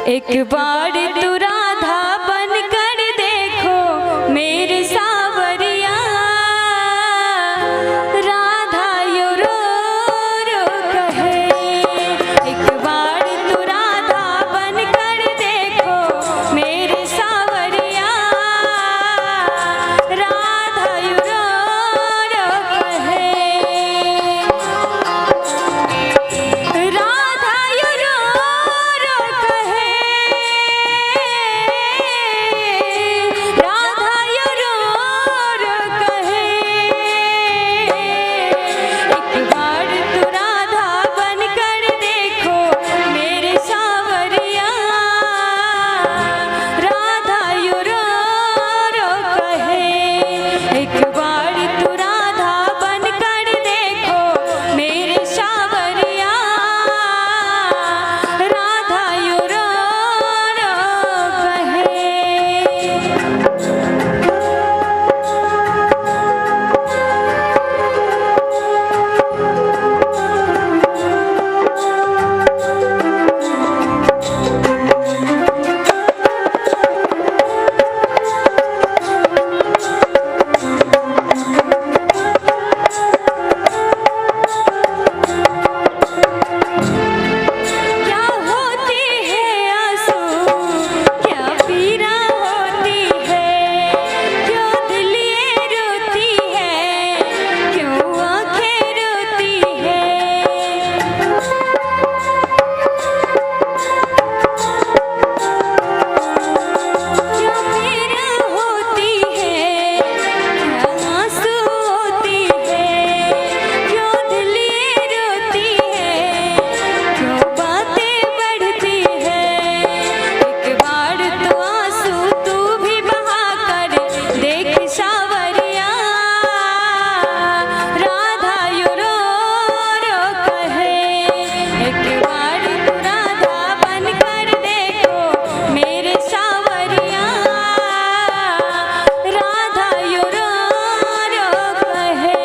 एक बार तू राधा बन कर देखो मेरे सावरिया, राधा यो रो रो कहे। एक बार तू राधा बन कर देखो मेरे सावरिया, राधा यो रो रो कहे। राधा यो रो रो कहे, राधा यो रो रो कहे। एक बार तू राधा बन कर देखो मेरे सावरिया, राधा यो रो रो कहे। एक बार तू राधा बन कर देखो मेरे सावरिया, राधा यो रो रो कहे। क्या होती है आंसू, क्या पीड़ा होती है, क्यों दिल ये रोती है, क्यों आंखें रोती है। क्या पीड़ा होती है, क्या आंसू होती है, क्यों दिल ये रोती है, क्यों बातें बढ़ती है। एक बार तो आंसू तू भी बहा कर देख सावरिया, राधा यो रो रो कहे। एक बार तू राधा बन कर देखो मेरे सावरिया, राधा यो रो रो कहे।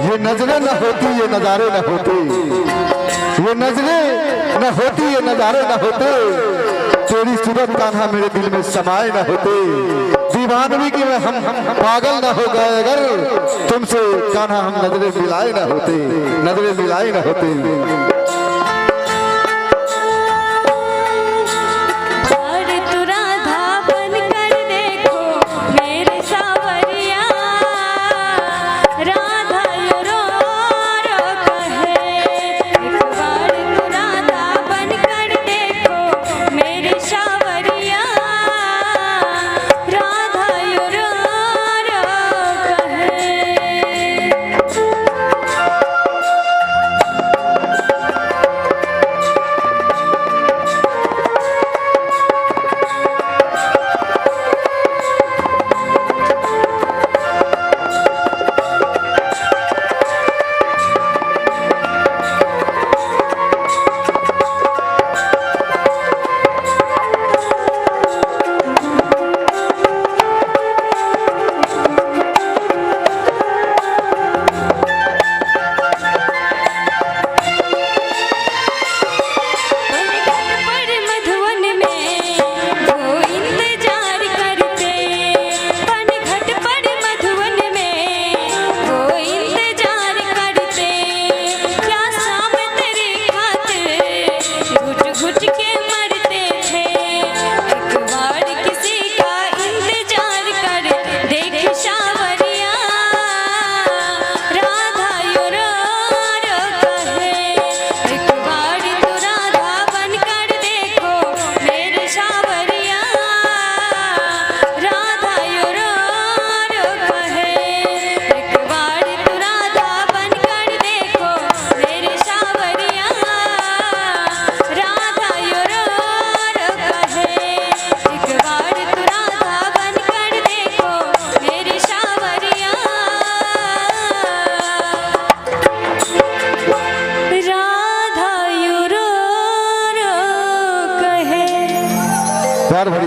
ये नजरें न होती ये नजारे न होते, ये नजरें न होती ये नजारे न होते, तेरी सूरत कान्हा मेरे दिल में समाये न होते। दीवानगी की में हम पागल न हो गए अगर तुमसे कान्हा हम नजरें मिलाए न होते, नजरें मिलाए न होते। और तू राधा बन कर देखो मेरे सावरिया, राधा यो रो रो कहे। एक बार तू राधा बन कर देखो मेरे सावरिया, राधा यो रो रो कहे।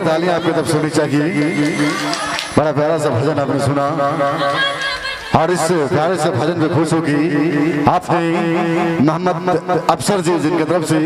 तालियां आपकी तरफ सुननी चाहिए। बड़ा प्यारा सा भजन आपने सुना और इस प्यारे से भजन में खुश होगी आपने मोहम्मद अफसर जी जिनकी तरफ से